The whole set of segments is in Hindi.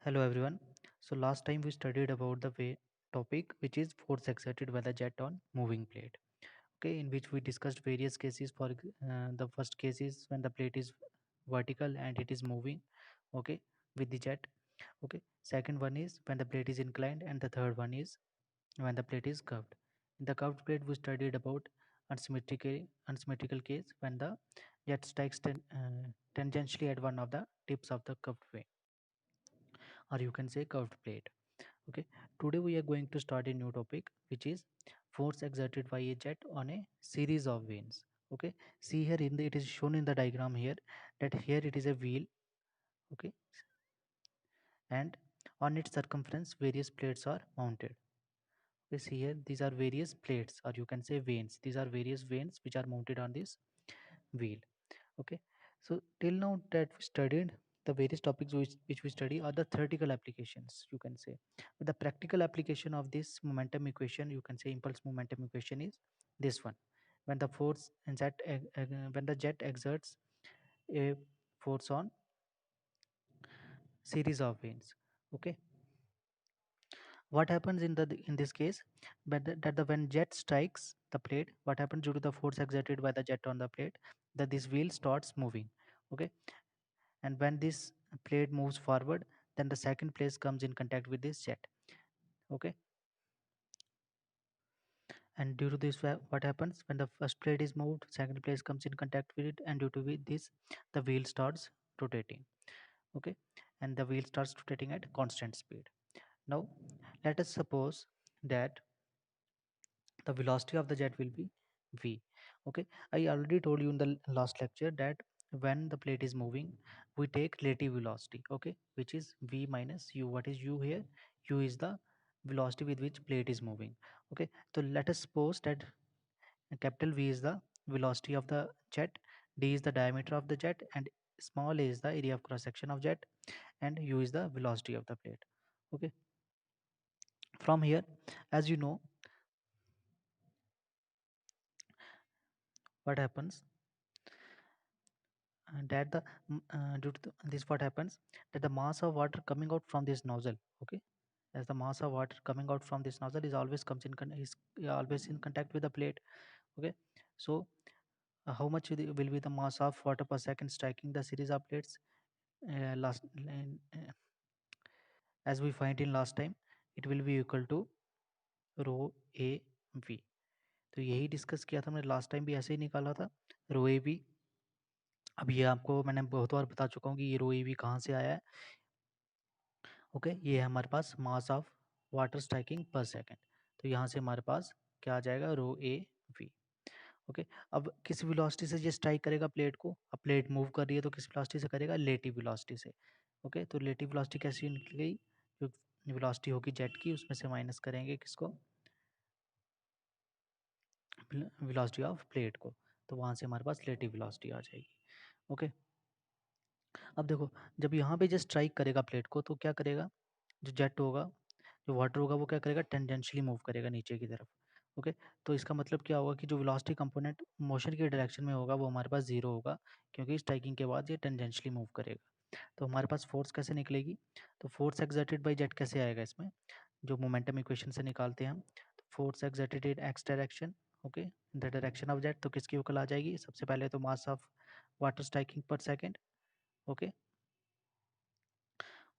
Hello everyone. So last time we studied about the way topic which is force exerted by the jet on moving plate. Okay, in which we discussed various cases. The first case is when the plate is vertical and it is moving. Okay, with the jet. Okay. Second one is when the plate is inclined, and the third one is when the plate is curved. In the curved plate, we studied about unsymmetrical case when the jet strikes tangentially at one of the tips of the curved way, or you can say curved plate. Okay, today we are going to start a new topic which is force exerted by a jet on a series of vanes. Okay, see here it is shown in the diagram here that here it is a wheel. Okay, and on its circumference various plates are mounted. Okay, see here these are various plates, or you can say vanes. These are various vanes which are mounted on this wheel. Okay, so till now that we studied the various topics which we study are the theoretical applications, you can say. But the practical application of this momentum equation, you can say impulse momentum equation, is this one. When the when the jet exerts a force on series of vanes. Okay, what happens in this case, that the when jet strikes the plate, what happens due to the force exerted by the jet on the plate, that this wheel starts moving. Okay, and when this plate moves forward, then the second place comes in contact with this jet. Okay, and due to this, what happens when the first plate is moved, second place comes in contact with it, and due to this the wheel starts rotating. Okay, and the wheel starts rotating at constant speed. Now let us suppose that the velocity of the jet will be v. Okay, I already told you in the last lecture that when the plate is moving, we take relative velocity, okay, which is v minus u. What is u here? U is the velocity with which plate is moving. Okay, so let us suppose that capital V is the velocity of the jet, d is the diameter of the jet, and small a is the area of cross section of jet, and u is the velocity of the plate. Okay, from here, as you know, what happens, and that due to this, what happens, that the mass of water coming out from this nozzle. Okay, as the mass of water coming out from this nozzle is always is always in contact with the plate. Okay, so how much will be the mass of water per second striking the series of plates, as we find in last time, it will be equal to rho A V. तो यही डिस्कस किया था हमने लास्ट टाइम भी, ऐसे ही निकाला था रो ए वी. अब ये आपको मैंने बहुत बार बता चुका हूँ कि ये रो ए वी कहाँ से आया है. ओके, ये है हमारे पास mass of water striking per second. तो यहाँ से हमारे पास क्या आ जाएगा, रो ए वी. ओके, अब किस वेलोसिटी से ये स्ट्राइक करेगा प्लेट को? अब प्लेट मूव कर रही है तो किस वेलोसिटी से करेगा? रिलेटिव वेलोसिटी से. ओके, तो रिलेटिव वेलोसिटी कैसी निकल गई? जो वेलोसिटी होगी जेट की, उसमें से माइनस करेंगे किसको? वेलोसिटी ऑफ प्लेट को. तो वहाँ से हमारे पास रिलेटिव वेलोसिटी आ जाएगी. ओके, अब देखो, जब यहाँ पे जस्ट स्ट्राइक करेगा प्लेट को, तो क्या करेगा? जो जेट होगा, जो वाटर होगा, वो क्या करेगा? टेंजेंशियली मूव करेगा नीचे की तरफ. ओके, तो इसका मतलब क्या होगा कि जो वेलोसिटी कंपोनेंट मोशन के डायरेक्शन में होगा वो हमारे पास जीरो होगा, क्योंकि स्ट्राइकिंग के बाद ये टेंजेंशियली मूव करेगा. तो हमारे पास फोर्स कैसे निकलेगी? तो फोर्स एक्सर्टेड बाई जेट कैसे आएगा इसमें? जो मोमेंटम इक्वेशन से निकालते हैं हम. तो force exerted in x direction, okay, in the direction of jet, तो किसकी इक्वल आ जाएगी? सबसे पहले तो मास of water striking per second. Okay,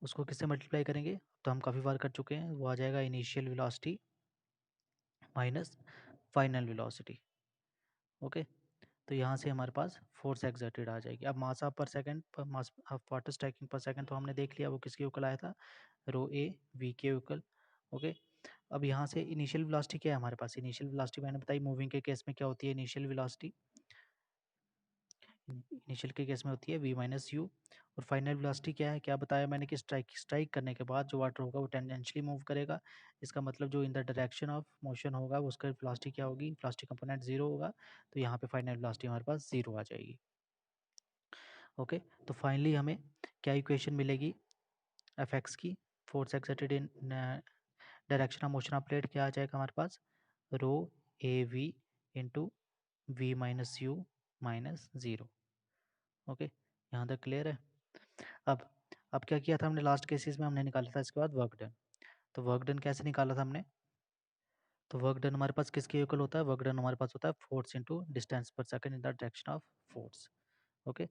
उसको किससे मल्टीप्लाई करेंगे? तो हम काफ़ी बार कर चुके हैं, वो आ जाएगा initial velocity minus final velocity. Okay, तो यहाँ से हमारे पास फोर्स एक्सर्टेड आ जाएगी. अब मास ऑफ पर second, mass of water striking पर सेकंड तो हमने देख लिया, वो किसके इक्वल आया था? रो ए वी के इक्वल. ओके, अब यहाँ से इनिशियल वेलोसिटी क्या है हमारे पास? इनिशियल वेलोसिटी मैंने बताई मूविंग के केस में क्या होती है. इनिशियल वेलोसिटी इनिशियल के केस में होती है v माइनस यू. और फाइनल वेलोसिटी क्या है? क्या बताया मैंने कि स्ट्राइक स्ट्राइक करने के बाद जो वाटर होगा वो टेंजेंशियली मूव करेगा. इसका मतलब जो in the direction of motion होगा उसका वेलोसिटी क्या होगी? वेलोसिटी कंपोनेंट जीरो होगा. तो यहाँ पे फाइनल वेलोसिटी हमारे पास जीरो आ जाएगी. ओके, तो फाइनली हमें क्या इक्वेशन मिलेगी एफ एक्स की? Force exerted in direction of motion of plate क्या आ जाएगा हमारे पास? रो ए v into v minus u minus zero. Okay, यहाँ तक क्लियर है? अब अब क्या किया था हमने लास्ट केसेस में, हमने निकाला था इसके बाद वर्क डन। तो वर्क डन कैसे निकाला था हमने? तो वर्क डन हमारे पास किसके इक्वल होता है? वर्क डन हमारे पास होता है फोर्स इनटू डिस्टेंस पर second in the direction of force. Okay,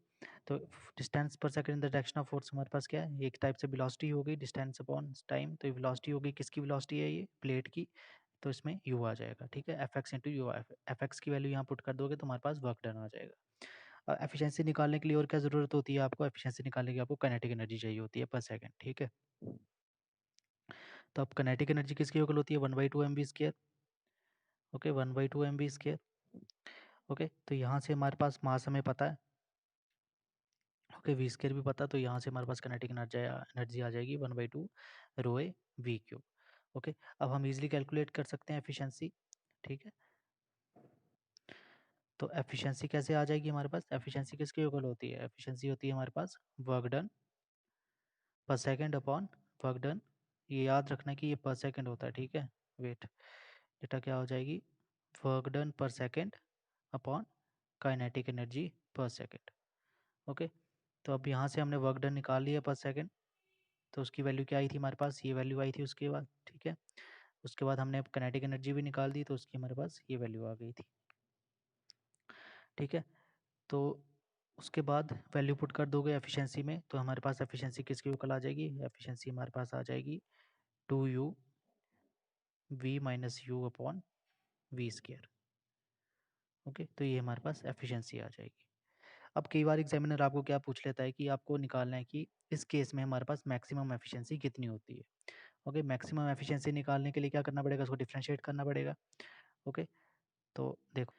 तो डिस्टेंस पर second in the direction of force हमारे पास क्या है? एक टाइप से वेलोसिटी हो गई, डिस्टेंस अपॉन टाइम। तो ये वेलोसिटी हो गई, किसकी वेलोसिटी है? ये प्लेट की। तो इसमें u आ जाएगा, ठीक है, F x into you. F X की वैल्यू यहाँ पुट कर दोगे तो हमारे पास वर्क डन आ जाएगा। एफिशिएंसी निकालने के लिए और क्या ज़रूरत होती है आपको? एफिशिएंसी निकालने के लिए आपको काइनेटिक एनर्जी चाहिए होती है पर सेकंड, ठीक है। तो अब काइनेटिक एनर्जी किसकी इक्वल होती है? 1/2 mv²। Okay, 1/2 mv²। ओके, तो यहाँ से हमारे पास मास हमें पता है, ओके, v² भी पता, तो यहाँ से हमारे पास काइनेटिक एनर्जी आ जाएगी 1/2 रो ए v³। ओके, अब हम इजीली कैलकुलेट कर सकते हैं एफिशिएंसी, ठीक है। तो एफिशिएंसी कैसे आ जाएगी हमारे पास? एफिशिएंसी किसके इक्वल होती है? एफिशिएंसी होती है हमारे पास वर्क डन पर सेकंड अपॉन वर्क डन। ये याद रखना कि ये पर सेकंड होता है, ठीक है। वेट, डेटा क्या हो जाएगी? वर्क डन पर सेकंड अपॉन काइनेटिक एनर्जी पर सेकंड। ओके, तो अब यहाँ से हमने वर्क डन निकाल लिया पर सेकंड, तो उसकी वैल्यू क्या आई थी हमारे पास? ये वैल्यू आई थी उसके बाद, ठीक है। उसके बाद हमने काइनेटिक एनर्जी भी निकाल दी, तो उसकी हमारे पास ये वैल्यू आ गई थी, ठीक है। तो उसके बाद वैल्यू पुट कर दोगे एफिशिएंसी में, तो हमारे पास एफिशिएंसी किसकी इक्वल आ जाएगी? एफिशिएंसी हमारे पास आ जाएगी 2u v minus you upon v²। Okay, तो ये हमारे पास एफिशिएंसी आ जाएगी। अब कई बार एग्जामिनर आपको क्या पूछ लेता है कि आपको निकालना है कि इस केस में हमारे पास मैक्सिमम एफिशिएंसी कितनी होती है। ओके, मैक्सिमम एफिशिएंसी निकालने के लिए क्या करना पड़ेगा? उसको डिफरेंशिएट करना पड़ेगा। ओके, तो देखो,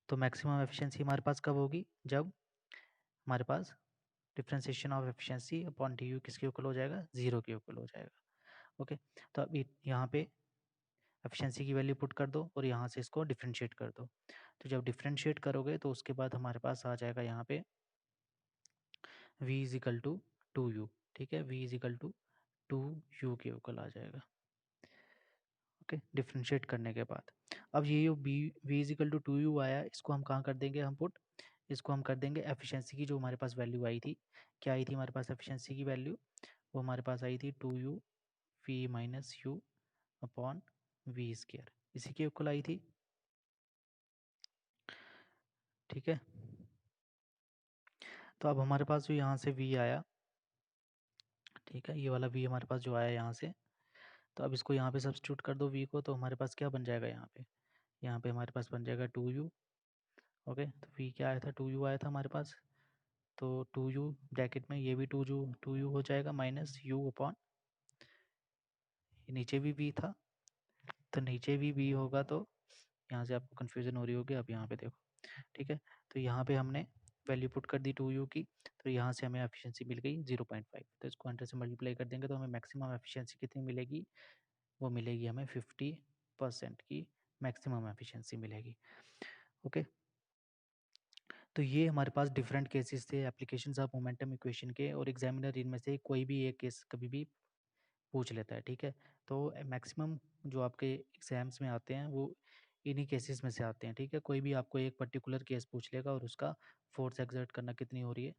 तो मैक्सिमम एफिशिएंसी हमारे पास कब होगी? जब हमारे पास differentiation of efficiency upon D U किसके इक्वल हो जाएगा? 0 के इक्वल हो जाएगा। ओके, तो अब यहाँ पे एफिशिएंसी की वैल्यू पुट कर दो और यहाँ से इसको डिफरेंशिएट कर दो। तो जब डिफरेंशिएट करोगे तो उसके बाद हमारे पास आ जाएगा यहाँ पे v is equal to 2u, ठीक है, v is equal to 2u के इक्वल आ जाएगा। ओके, डिफरेंशिएट करने के बाद अब ये जो v is equal to 2u आया, इसको हम कहाँ कर देंगे? हम पुट, इसको हम कर देंगे एफिशिएंसी की जो हमारे पास वैल्यू आई थी। क्या आई थी हमारे पास एफिशिएंसी की वैल्यू? वो हमारे पास आई थी 2u v minus you upon v², इसी के इक्वल आई थी, ठीक है। तो अब हमारे पास जो यहाँ से v आया, ठीक है, ये वाला v हमारे पास जो आया यहाँ से, तो अब इसको यहाँ पे सब्स्टिट्यूट कर दो v को, तो हमारे पास क्या बन जाएगा यहाँ पे? यहाँ पे हमारे पास बन जाएगा 2u। ओके, तो v क्या आया था? 2u आया था हमारे पास, तो 2u ब्रैकेट में ये भी 2u हो जाएगा माइनस u अपॉन, नीचे भी v था, तो नीचे भी v होगा, तो यहाँ से आपको कन्फ्यूज़न हो रही होगी, अब यहाँ पे देखो, ठीक है। तो यहाँ पे हमने वैल्यू पुट कर दी 2u की, तो यहाँ से हमें एफिशिएंसी मिल गई 0.5। तो इसको 100 से मल्टीप्लाई कर देंगे तो हमें मैक्सिमम एफिशिएंसी कितनी मिलेगी? वो मिलेगी हमें 50% की मैक्सिमम एफिशिएंसी मिलेगी। ओके, तो ये हमारे पास डिफरेंट केसेस थे एप्लीकेशंस ऑफ मोमेंटम इक्वेशन के, और एग्जामिनर इनमें से कोई भी एक केस कभी भी पूछ लेता है, ठीक है। तो मैक्सिमम जो आपके एग्जाम्स में आते हैं वो इन्हीं केसेस में से आते हैं, ठीक है। कोई भी आपको एक पर्टिकुलर केस पूछ लेगा और उसका फोर्स एक्सर्ट करना कितनी हो रही है,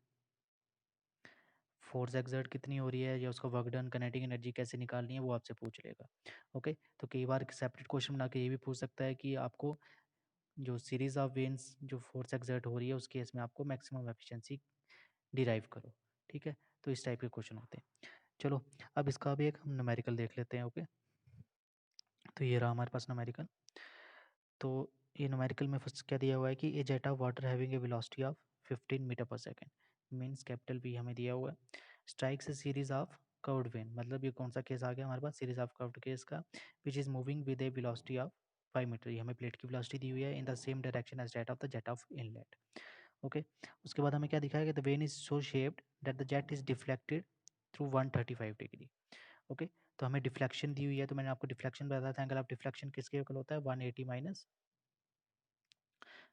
फोर्स एक्सर्ट कितनी हो रही है, या उसका वर्क डन, काइनेटिक एनर्जी कैसे निकालनी है, वो आपसे पूछ लेगा। ओके, तो कई बार सेपरेट क्वेश्चन बना के ये भी पूछ सकता है कि आपको जो सीरीज ऑफ वेन्स जो फोर्स एक्सर्ट हो रही है उस केस में आपको मैक्सिमम एफिशिएंसी डिराइव करो, ठीक है। तो इस टाइप के क्वेश्चन होते हैं। चलो, अब इसका भी एक हम न्यूमेरिकल देख लेते हैं। ओके, तो ये रहा हमारे पास न्यूमेरिकल। तो ये न्यूमेरिकल में फर्स्ट क्या दिया हुआ है कि a jet of water having a velocity of 15 metre per second, means capital V हमें दिया हुआ है, strikes a series of curved vane, मतलब ये कौन सा केस आ गया हमारे पास? सीरीज ऑफ कर्व्ड केस का, which is moving with a velocity of 5 metre. ये हमें प्लेट की वेलोसिटी दी हुई है in the same direction as that of the jet of inlet. Okay, उसके बाद हमें क्या दिखाया कि the when is so shaped that the jet is deflected through 135 degree. Okay, तो हमें डिफ्लेक्शन दी हुई है, तो मैंने आपको डिफ्लेक्शन बताया था, एंगल ऑफ डिफ्लेक्शन किसके इक्वल होता है? 180 माइनस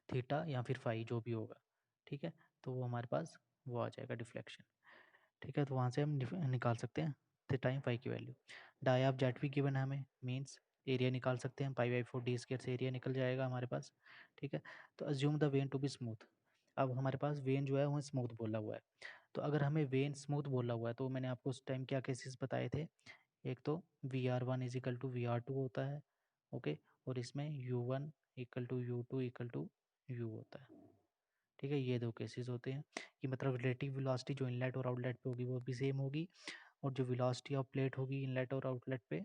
थीटा या फिर फाई, जो भी होगा, ठीक है। तो वो हमारे पास वो आ जाएगा डिफ्लेक्शन, ठीक है। तो वहाँ से हम निकाल सकते हैं थीटा इन फाई की वैल्यू। डाई ऑफ जेट भी गिवन है हमें, मीन्स एरिया निकाल सकते हैं, π/4 d² से एरिया निकल जाएगा हमारे पास, ठीक है। तो assume the vane to be smooth, अब हमारे पास वेन जो है वो स्मूथ बोला हुआ है, तो अगर हमें वेन स्मूथ बोला हुआ है तो मैंने आपको उस टाइम क्या केसेस बताए थे, एक तो VR1 is equal to VR2 होता है, ओके, और इसमें U1 equal to U2 equal to U होता है, ठीक है। ये दो केसेस होते हैं कि मतलब रिलेटिव वेलोसिटी जो इनलेट और आउटलेट पे होगी वो भी सेम होगी, और जो वेलोसिटी ऑफ प्लेट होगी इनलेट और आउटलेट पे,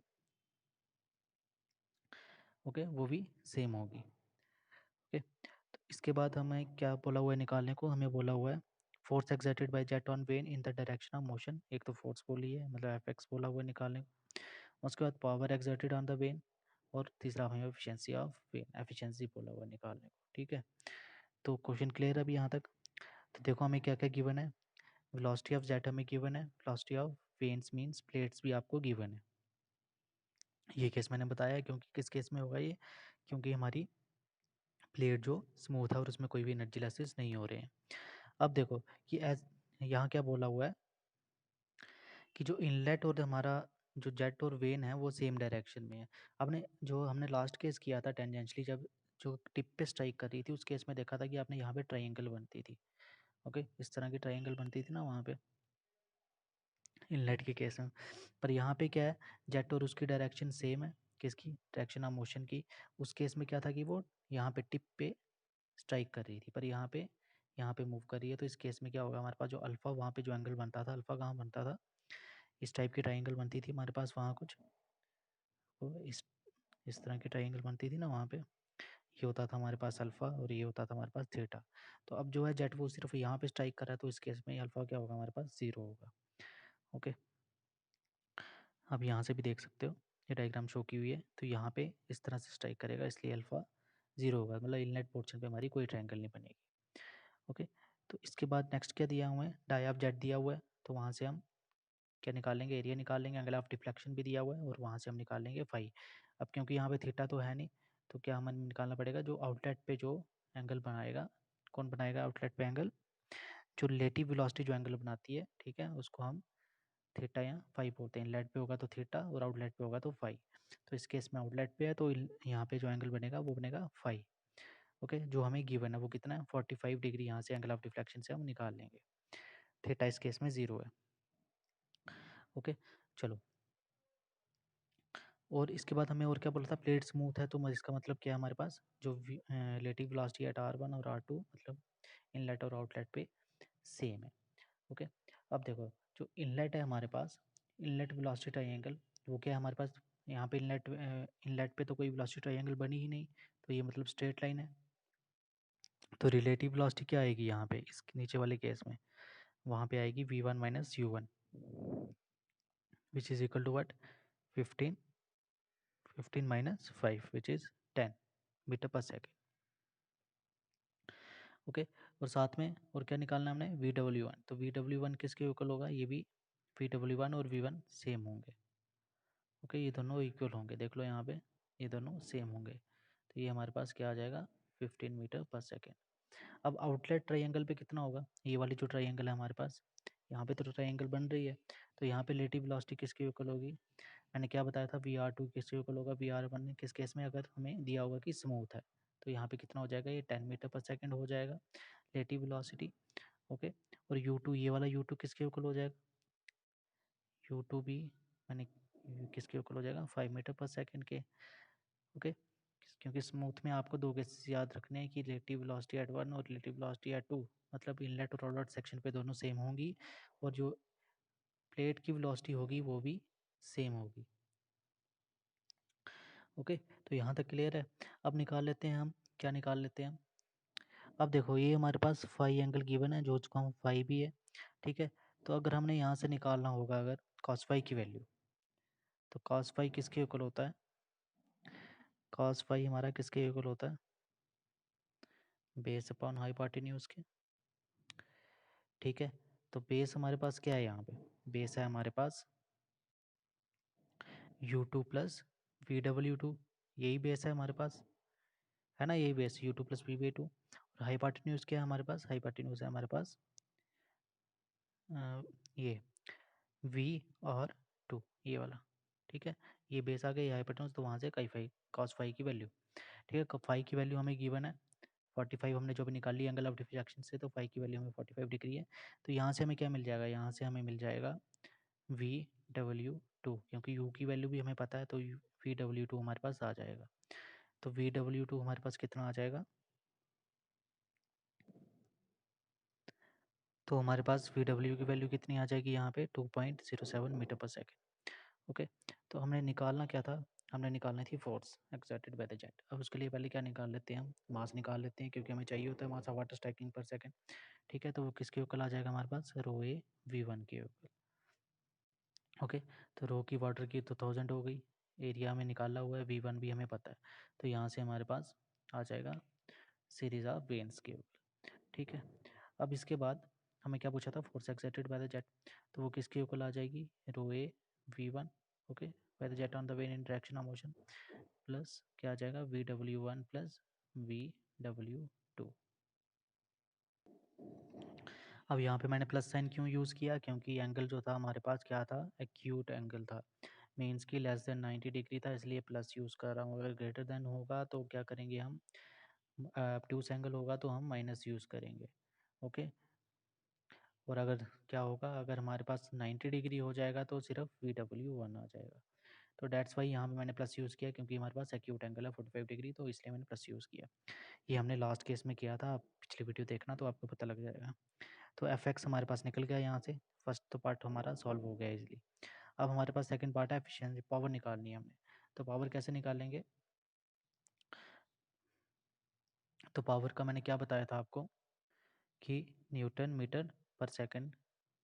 ओके, वो भी सेम होगी, ओके। तो इसके बाद हमें क्या बोला हुआ है निकालने को, हमें बोला हुआ है force exerted by jet on when in the direction of motion, एक तो फोर्स बोली है मतलब Fx बोला हुआ है निकालने को, उसके बाद power exerted on the when, और तीसरा हमें एफिशिएंसी ऑफ वेन, एफिशिएंसी बोला हुआ है निकालने को, ठीक है। तो क्वेश्चन क्लियर है अभी यहाँ तक। तो देखो हमें क्या क्या गिवन है, वेलोसिटी ऑफ जेट हमें गिवन है, velocity of veins means plates भी आपको गिवन है। ये केस मैंने बताया है क्योंकि किस केस में होगा ये, क्योंकि हमारी प्लेट जो स्मूथ है और उसमें कोई भी एनर्जी लॉसेस नहीं हो रहे हैं। अब देखो कि एज यहाँ क्या बोला हुआ है कि जो इनलेट और हमारा जो जेट और वेन है वो सेम डायरेक्शन में है। आपने जो हमने लास्ट केस किया था टेंजेंशली, जब जो टिप पे स्ट्राइक कर रही थी उस केस में देखा था कि आपने यहाँ पे ट्राइंगल बनती थी, ओके, इस तरह की ट्राइंगल बनती थी ना वहाँ पे इनलेट के केस में। पर यहाँ पे क्या है, जेट और उसकी डायरेक्शन सेम है, किसकी, डायरेक्शन ऑफ मोशन की। उस केस में क्या था कि वो यहाँ पे टिप पे स्ट्राइक कर रही थी, पर यहाँ पे मूव कर रही है। तो इस केस में क्या होगा, हमारे पास जो अल्फा वहाँ पे जो एंगल बनता था, अल्फा कहाँ बनता था, इस टाइप की ट्राइंगल बनती थी हमारे पास वहाँ कुछ, तो इस तरह की ट्राइंगल बनती थी ना वहाँ पे, ये होता था हमारे पास अल्फा और ये होता था हमारे पास थीटा। तो अब जो है जेट वो सिर्फ यहाँ पे स्ट्राइक कर रहा है, तो इस केस में अल्फा क्या होगा हमारे पास, 0 होगा, ओके। अब यहाँ से भी देख सकते हो ये डायग्राम शो की हुई है, तो यहाँ पे इस तरह से स्ट्राइक करेगा इसलिए अल्फा 0 होगा, मतलब इनलेट पोर्शन पे हमारी कोई ट्रायंगल नहीं बनेगी, ओके। तो इसके बाद नेक्स्ट क्या दिया हुआ है, डाई ऑफ जेट दिया हुआ है, तो वहाँ से हम क्या निकालेंगे, एरिया निकाल लेंगे, एंगल ऑफ डिफ्लेक्शन भी दिया हुआ है, और वहाँ से हम निकाल लेंगे फाई। अब क्योंकि यहाँ पे थीटा तो है नहीं, तो क्या हमें निकालना पड़ेगा, जो आउटलेट पे जो एंगल बनाएगा, कौन बनाएगा आउटलेट पे एंगल, जो रिलेटिव वेलोसिटी जो एंगल बनाती है, ठीक है, उसको हम थीटा या फाई बोलते हैं। इनलेट पे होगा तो थीटा और आउटलेट पे होगा तो फाई। तो इस केस में आउटलेट पे है तो यहाँ पे जो एंगल बनेगा वो बनेगा फाई, ओके। जो हमें गिवन है वो कितना है, 45 डिग्री, यहाँ से एंगल ऑफ डिफ्लेक्शन से हम निकाल लेंगे। थीटा इस केस में 0 है, ओके। चलो, और इसके बाद हमें और क्या बोला था, प्लेट स्मूथ है, तो इसका मतलब क्या है, हमारे पास जो रिलेटिव वेलोसिटी एट R1 और R2 मतलब इनलेट और आउटलेट पे सेम है, ओके। अब देखो जो इनलेट है हमारे पास, इनलेट वेलोसिटी ट्रायंगल, वो क्या है हमारे पास, यहाँ पे इनलेट पे तो कोई वेलोसिटी ट्रायंगल बनी ही नहीं, तो ये मतलब स्ट्रेट लाइन है। तो रिलेटिव वेलोसिटी क्या आएगी यहाँ पे इस नीचे वाले केस में, वहाँ पे आएगी V1 minus U1 which is equal to what, 15 minus 5 which is 10 metre per second, okay. और साथ में और क्या निकालना है हमने, VW1, तो VW1 किसके इक्वल होगा, ये भी VW1 और V1 सेम होंगे, ओके, ये दोनों इक्वल होंगे, देख लो यहाँ पे ये दोनों सेम होंगे, तो ये हमारे पास क्या आ जाएगा, 15 मीटर पर सेकेंड। अब आउटलेट ट्रायंगल पे कितना होगा, ये वाली जो ट्रायंगल है हमारे पास, यहाँ पे तो ट्रायंगल बन रही है, तो यहाँ पे रिलेटिव वेलोसिटी किसके इक्वल होगी, मैंने क्या बताया था, VR2 किसके इक्वल होगा, VR1 किस केस में, अगर हमें दिया होगा कि स्मूथ है, तो यहाँ पे कितना हो जाएगा, ये 10 मीटर पर सेकेंड हो जाएगा रिलेटिव वेलोसिटी, ओके। और U2, ये वाला U2 किसके इक्वल हो जाएगा, U2 भी मैंने किसके इक्वल हो जाएगा, 5 मीटर पर सेकेंड के, ओके। क्योंकि स्मूथ में आपको दो केसेस याद रखने हैं कि रिलेटिव वेलोसिटी एट 1 और रिलेटिव वेलोसिटी एट 2, मतलब इनलेट और आउटलेट सेक्शन पे दोनों सेम होंगी, और जो प्लेट की वेलोसिटी होगी वो भी सेम होगी, ओके। तो यहाँ तक क्लियर है। अब निकाल लेते हैं हम, क्या निकाल लेते हैं, अब देखो ये हमारे पास फाई एंगल गिवन है, जो उसको हम फाई भी है, ठीक है। तो अगर हमने यहाँ से निकालना होगा अगर कॉस फाई की वैल्यू, तो कॉस फाई किसके इक्वल होता है, कॉस फाई हमारा किसके इक्वल होता है, बेस अपॉन हाइपोटेन्यूज के, ठीक है। तो बेस हमारे पास क्या है, यहाँ पे बेस है हमारे पास U2 प्लस VW2, यही बेस है हमारे पास, है ना, यही बेस U2 प्लस VW2। और हाइपोटेन्यूज क्या है हमारे पास, हाइपोटेन्यूज है हमारे पास ये V और 2, ये वाला, ठीक है। ये बेस आ गया, ये हाइपोटेन्यूज, तो वहाँ से काई फाई कॉस फाई की वैल्यू, ठीक है, फाई की वैल्यू हमें गिवन है 45 हमने जो भी निकाली एंगल ऑफ डिफ्रैक्शन से, तो फाई की वैल्यू हमें 45 डिग्री है। तो यहाँ से हमें क्या मिल जाएगा, यहाँ से हमें मिल जाएगा VW2, क्योंकि U की वैल्यू भी हमें पता है, तो VW2 हमारे पास आ जाएगा। तो VW2 हमारे पास कितना आ जाएगा, तो हमारे पास VW की वैल्यू कितनी आ जाएगी यहाँ पे 2.07 मीटर पर सेकेंड। ओके, तो हमने निकालना क्या था, हमने निकालनी थी force exerted by the jet. अब उसके लिए पहले क्या निकाल लेते हैं, हम मास निकाल लेते हैं, क्योंकि हमें चाहिए होता है मास of water striking per second. ठीक है, तो वो किसके इक्वल आ जाएगा हमारे पास, रो ए V1 के इक्वल। ओके, तो रो की वाटर की तो 1000 हो गई, एरिया में निकाला हुआ है, V1 भी हमें पता है, तो यहाँ से हमारे पास आ जाएगा सीरीज ऑफ वेन्स के ऊपर। ठीक है, अब इसके बाद हमें क्या पूछा था, force exerted by the jet, तो वो किसके इक्वल आ जाएगी, रो ए V1, okay, by the jet on the when in direction of motion, plus क्या आ जाएगा VW1 प्लस VW2। अब यहाँ पे मैंने प्लस साइन क्यों यूज़ किया, क्योंकि एंगल जो था हमारे पास क्या था, एक्यूट एंगल था, मीन्स की लेस देन 90 डिग्री था, इसलिए प्लस यूज़ कर रहा हूँ। अगर ग्रेटर देन होगा तो क्या करेंगे हम, ऑब्ट्यूस एंगल होगा तो हम माइनस यूज़ करेंगे। ओके, और अगर क्या होगा, अगर हमारे पास 90 डिग्री हो जाएगा तो सिर्फ VW1 आ जाएगा। तो डेट्स वाई यहाँ पे मैंने प्लस यूज़ किया, क्योंकि हमारे पास एक्यूट एंगल है 45 डिग्री, तो इसलिए मैंने प्लस यूज़ किया। ये हमने लास्ट केस में किया था, आप पिछली वीडियो देखना तो आपको पता लग जाएगा। तो एफ एक्स हमारे पास निकल गया यहाँ से, फर्स्ट तो पार्ट हमारा सॉल्व हो गया इजली। अब हमारे पास सेकंड पार्ट है एफिशिएंसी, पावर निकालनी है हमने। तो पावर कैसे निकालेंगे, तो पावर का मैंने क्या बताया था आपको कि Newton metre per second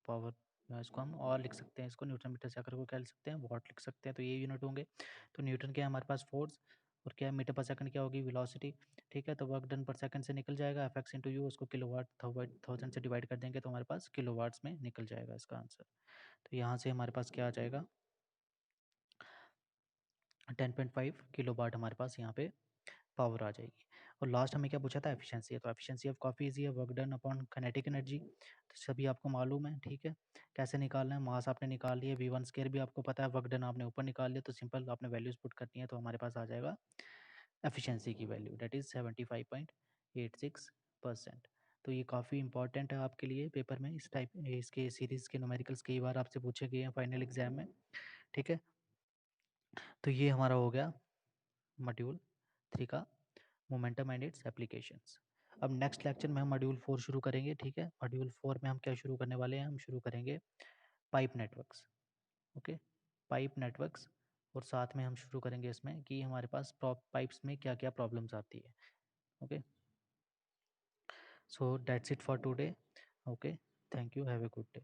power, इसको हम और लिख सकते हैं, इसको न्यूटन मीटर से आकर को क्या लिख सकते हैं, वॉट लिख सकते हैं, तो ये यूनिट होंगे। तो न्यूटन क्या है हमारे पास, फोर्स, और क्या है मीटर पर सेकंड क्या होगी, वेलोसिटी। ठीक है, तो वर्क डन पर सेकंड से निकल जाएगा, एफ एक्स इंटू यू, उसको किलोवाट 1000 से डिवाइड कर देंगे तो हमारे पास किलोवाट्स में निकल जाएगा इसका आंसर। तो यहाँ से हमारे पास क्या आ जाएगा, 10.5 किलोवाट हमारे पास यहाँ पे पावर आ जाएगी। और लास्ट हमें क्या पूछा था, एफिशिएंसी है, तो एफिशिएंसी ऑफ काफ़ी ईजी है, work done upon kinetic energy, तो सभी आपको मालूम है। ठीक है, कैसे निकालना है, मास आपने निकाल लिया, V1 स्केयर भी आपको पता है, वर्क डन आपने ऊपर निकाल लिया, तो सिंपल आपने वैल्यूज पुट करनी है, तो हमारे पास आ जाएगा एफिशिएंसी की वैल्यू, डेट इज़ 75.86%। तो ये काफ़ी इंपॉर्टेंट है आपके लिए पेपर में, इस टाइप इसके सीरीज़ के न्यूमेरिकल्स कई बार आपसे पूछे गए हैं फाइनल एग्जाम में। ठीक है, तो ये हमारा हो गया मॉड्यूल 3 का मोमेंटम एंड इट्स एप्लीकेशंस। अब नेक्स्ट लेक्चर में हम मॉड्यूल 4 शुरू करेंगे। ठीक है, मॉड्यूल 4 में हम क्या शुरू करने वाले हैं, हम शुरू करेंगे pipe networks. Okay, pipe networks, और साथ में हम शुरू करेंगे इसमें कि हमारे पास पाइप्स में क्या क्या प्रॉब्लम्स आती है। Okay, so that's it for today. Okay, thank you, have a good day.